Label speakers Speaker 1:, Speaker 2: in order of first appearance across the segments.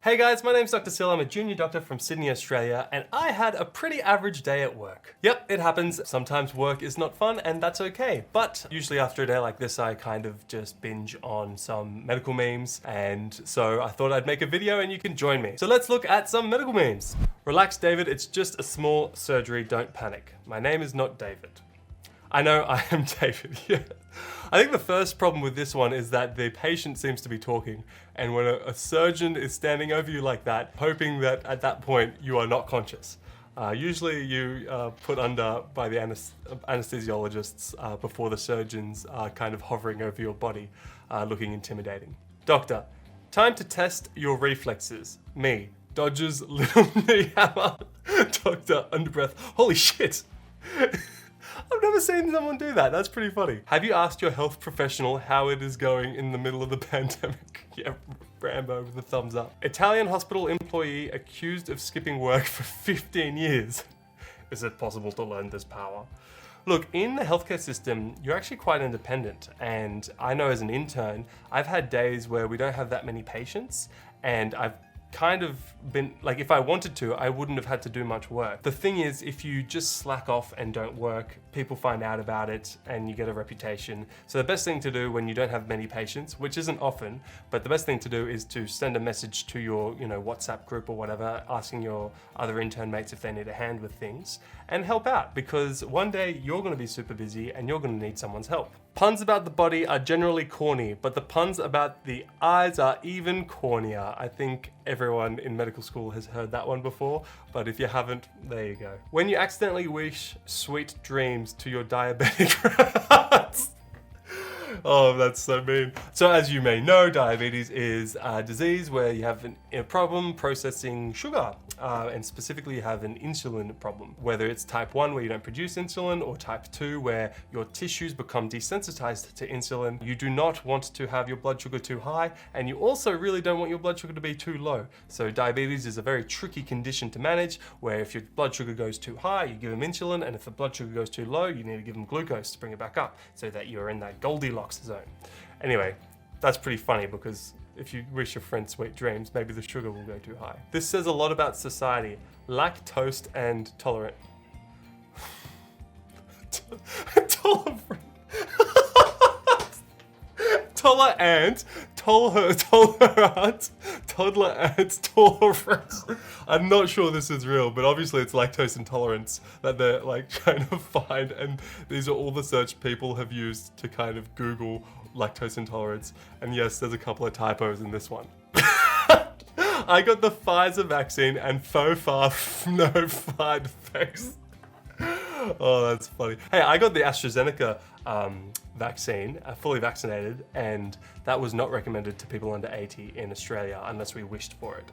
Speaker 1: Hey guys, my name's Dr. Sil. I'm a junior doctor from Sydney, Australia, and I had a pretty average day at work. Yep, it happens. Sometimes work is not fun, and that's okay. But usually after a day like this, I kind of just binge on some medical memes, and so I thought I'd make a video and you can join me. So let's look at some medical memes. Relax, David. It's just a small surgery. Don't panic. My name is not David. I know I am David, yeah. I think the first problem with this one is that the patient seems to be talking, and when a surgeon is standing over you like that, hoping that at that point you are not conscious. Usually you put under by the anesthesiologists before the surgeons are kind of hovering over your body, looking intimidating. Doctor, time to test your reflexes. Me, dodges little knee hammer. Doctor, under breath, holy shit. I've never seen someone do that. That's pretty funny. Have you asked your health professional how it is going in the middle of the pandemic? Yeah, Rambo with a thumbs up. Italian hospital employee accused of skipping work for 15 years. Is it possible to learn this power? Look, in the healthcare system, you're actually quite independent. And I know as an intern, I've had days where we don't have that many patients, and I've kind of been, like, if I wanted to, I wouldn't have had to do much work. The thing is, if you just slack off and don't work, people find out about it and you get a reputation. So the best thing to do when you don't have many patients, which isn't often, but the best thing to do is to send a message to your, WhatsApp group or whatever, asking your other intern mates if they need a hand with things, and help out, because one day you're going to be super busy and you're going to need someone's help. Puns about the body are generally corny, but the puns about the eyes are even cornier. I think everyone in medical school has heard that one before, but if you haven't, there you go. When you accidentally wish sweet dreams to your diabetic rats. Oh, that's so mean. So as you may know, diabetes is a disease where you have a problem processing sugar, and specifically you have an insulin problem. Whether it's type 1 where you don't produce insulin, or type 2 where your tissues become desensitized to insulin, you do not want to have your blood sugar too high, and you also really don't want your blood sugar to be too low. So diabetes is a very tricky condition to manage, where if your blood sugar goes too high, you give them insulin, and if the blood sugar goes too low, you need to give them glucose to bring it back up, so that you're in that Goldilocks zone. Anyway, that's pretty funny, because if you wish your friend sweet dreams, maybe the sugar will go too high. This says a lot about society. Lactose and tolerant. Tolerant. Tolerant. I'm not sure this is real, but obviously it's lactose intolerance that they're like trying to find, and these are all the search people have used to kind of Google lactose intolerance. And yes, there's a couple of typos in this one. I got the Pfizer vaccine and faux far no side effects. Oh, that's funny. Hey, I got the AstraZeneca vaccine, fully vaccinated, and that was not recommended to people under 80 in Australia unless we wished for it.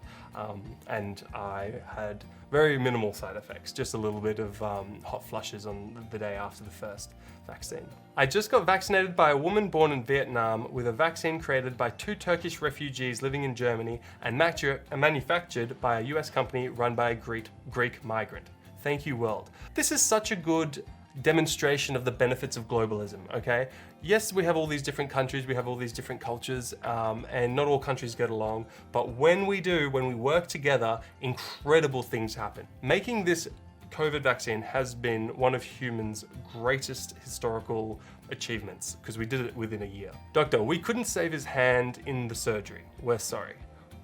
Speaker 1: And I had very minimal side effects, just a little bit of hot flushes on the day after the first vaccine. I just got vaccinated by a woman born in Vietnam with a vaccine created by 2 Turkish refugees living in Germany and manufactured by a US company run by a Greek migrant. Thank you, world. This is such a good demonstration of the benefits of globalism, okay? Yes, we have all these different countries, we have all these different cultures, and not all countries get along, but when we do, when we work together, incredible things happen. Making this COVID vaccine has been one of humans' greatest historical achievements, because we did it within a year. Doctor, we couldn't save his hand in the surgery. We're sorry.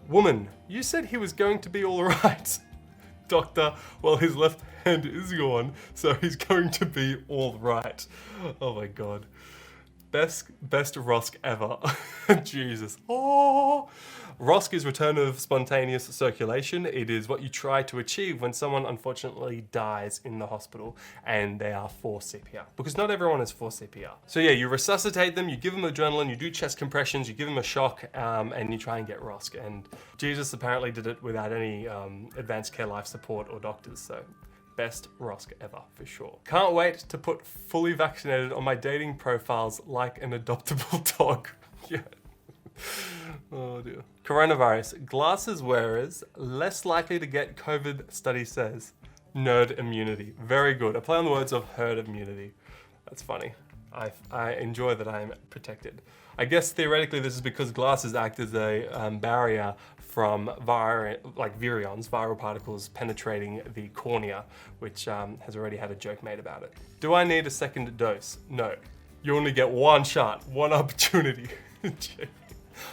Speaker 1: Woman, you said he was going to be all right. Doctor, well, his left hand is gone, so he's going to be all right. Oh my God. Best ROSC ever. Jesus. Oh. ROSC is return of spontaneous circulation. It is what you try to achieve when someone unfortunately dies in the hospital and they are for CPR, because not everyone is for CPR. So yeah, you resuscitate them, you give them adrenaline, you do chest compressions, you give them a shock, and you try and get ROSC. And Jesus apparently did it without any advanced care life support or doctors, so best ROSC ever, for sure. Can't wait to put fully vaccinated on my dating profiles like an adoptable dog. Yeah. Oh dear. Coronavirus. Glasses wearers less likely to get COVID, study says. Nerd immunity. Very good. A play on the words of herd immunity. That's funny. I enjoy that I am protected. I guess theoretically this is because glasses act as a barrier from virions, viral particles penetrating the cornea, which has already had a joke made about it. Do I need a second dose? No. You only get one shot, one opportunity.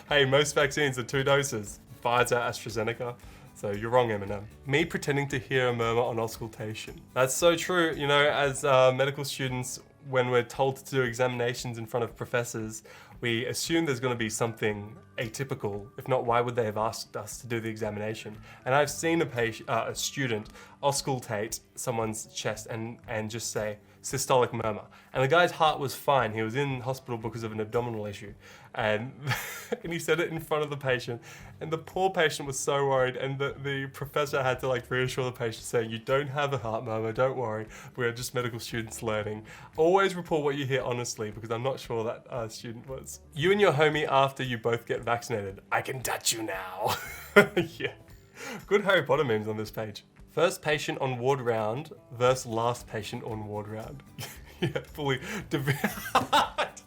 Speaker 1: Hey, most vaccines are 2 doses. Pfizer, AstraZeneca. So you're wrong, Eminem. Me pretending to hear a murmur on auscultation. That's so true. You know, as medical students, when we're told to do examinations in front of professors, we assume there's going to be something atypical. If not, why would they have asked us to do the examination? And I've seen a student auscultate someone's chest and just say, systolic murmur. And the guy's heart was fine. He was in hospital because of an abdominal issue. And, and he said it in front of the patient. And the poor patient was so worried. And the professor had to reassure the patient, saying, you don't have a heart murmur, don't worry. We're just medical students learning. Always report what you hear honestly, because I'm not sure that student was. You and your homie after you both get vaccinated. I can touch you now. Yeah. Good Harry Potter memes on this page. First patient on ward round versus last patient on ward round. Yeah, fully.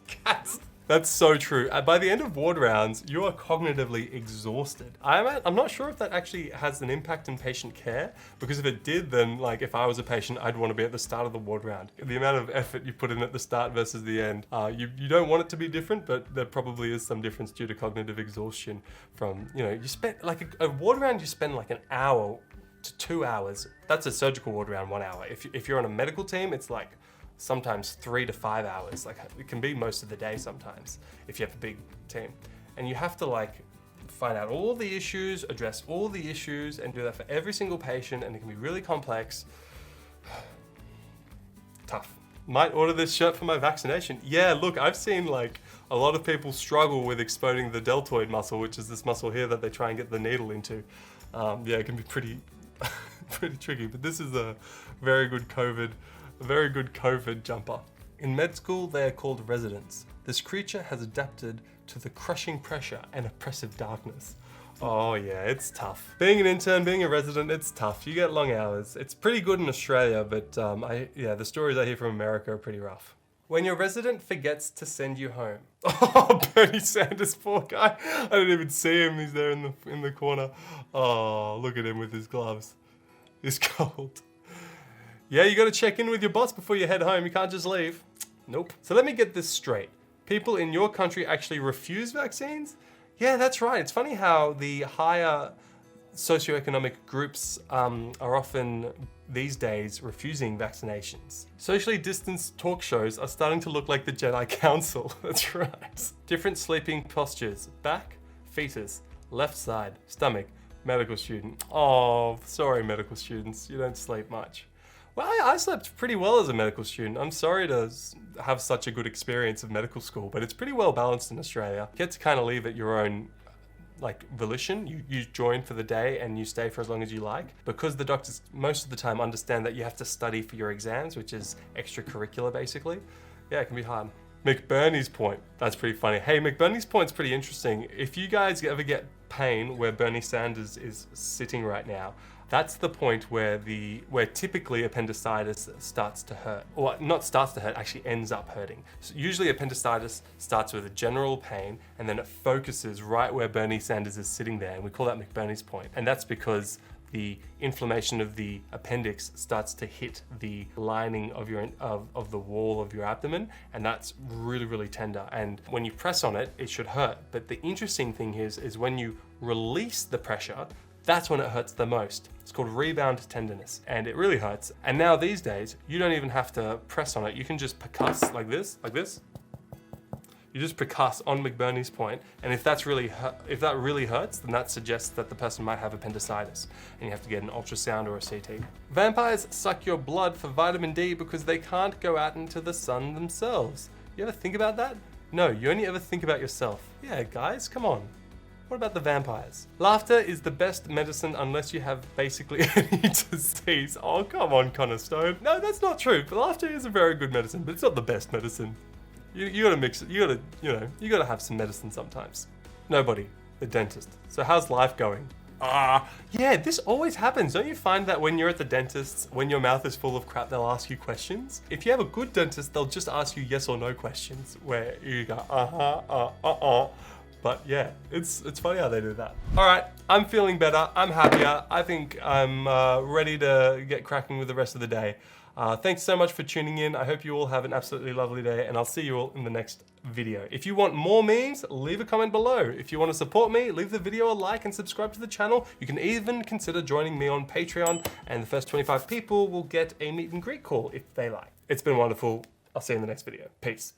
Speaker 1: Cats. That's so true. By the end of ward rounds, you are cognitively exhausted. I'm not sure if that actually has an impact in patient care, because if it did, then if I was a patient, I'd want to be at the start of the ward round. The amount of effort you put in at the start versus the end, you don't want it to be different, but there probably is some difference due to cognitive exhaustion from, you spend, a ward round, you spend an hour to 2 hours. That's a surgical ward round, 1 hour. If you're on a medical team, it's sometimes 3 to 5 hours. It can be most of the day sometimes if you have a big team. And you have to find out all the issues, address all the issues, and do that for every single patient, and it can be really complex. Tough. Might order this shirt for my vaccination. Yeah, look, I've seen a lot of people struggle with exposing the deltoid muscle, which is this muscle here that they try and get the needle into. Yeah, it can be pretty tricky, but this is a very good COVID jumper. In med school, they are called residents. This creature has adapted to the crushing pressure and oppressive darkness. Oh yeah, it's tough. Being an intern, being a resident, it's tough. You get long hours. It's pretty good in Australia, but the stories I hear from America are pretty rough. When your resident forgets to send you home. Oh, Bernie Sanders, poor guy. I didn't even see him. He's there in the corner. Oh, look at him with his gloves. He's cold. Yeah, you got to check in with your boss before you head home. You can't just leave. Nope. So let me get this straight. People in your country actually refuse vaccines? Yeah, that's right. It's funny how the higher socioeconomic groups are often these days refusing vaccinations. Socially distanced talk shows are starting to look like the Jedi Council. That's right. Different sleeping postures. Back, fetus, left side, stomach, medical student. Oh, sorry medical students, you don't sleep much. Well, I slept pretty well as a medical student. I'm sorry to have such a good experience of medical school, but it's pretty well balanced in Australia. You get to kind of leave at your own volition. You join for the day and you stay for as long as you like, because the doctors most of the time understand that you have to study for your exams, which is extracurricular basically. Yeah, it can be hard. McBurney's point. That's pretty funny. Hey, McBurney's point's pretty interesting. If you guys ever get pain where Bernie Sanders is sitting right now, that's the point where typically appendicitis starts to hurt. Or not starts to hurt, actually ends up hurting. So usually appendicitis starts with a general pain and then it focuses right where Bernie Sanders is sitting there, and we call that McBurney's point. And that's because the inflammation of the appendix starts to hit the lining of the wall of your abdomen, and that's really, really tender. And when you press on it, it should hurt. But the interesting thing is when you release the pressure, that's when it hurts the most. It's called rebound tenderness, and it really hurts. And now these days, you don't even have to press on it. You can just percuss like this. You just percuss on McBurney's point, and if that really hurts, then that suggests that the person might have appendicitis, and you have to get an ultrasound or a CT. Vampires suck your blood for vitamin D because they can't go out into the sun themselves. You ever think about that? No, you only ever think about yourself. Yeah, guys, come on. What about the vampires? Laughter is the best medicine unless you have basically any disease. Oh, come on, Connor Stone. No, that's not true. But laughter is a very good medicine, but it's not the best medicine. You gotta mix it. You gotta have some medicine sometimes. Nobody. The dentist. So how's life going? Yeah, this always happens. Don't you find that when you're at the dentist, when your mouth is full of crap, they'll ask you questions? If you have a good dentist, they'll just ask you yes or no questions, where you go, But yeah, it's funny how they do that. All right, I'm feeling better. I'm happier. I think I'm ready to get cracking with the rest of the day. Thanks so much for tuning in. I hope you all have an absolutely lovely day, and I'll see you all in the next video. If you want more memes, leave a comment below. If you want to support me, leave the video a like and subscribe to the channel. You can even consider joining me on Patreon, and the first 25 people will get a meet and greet call if they like. It's been wonderful. I'll see you in the next video. Peace.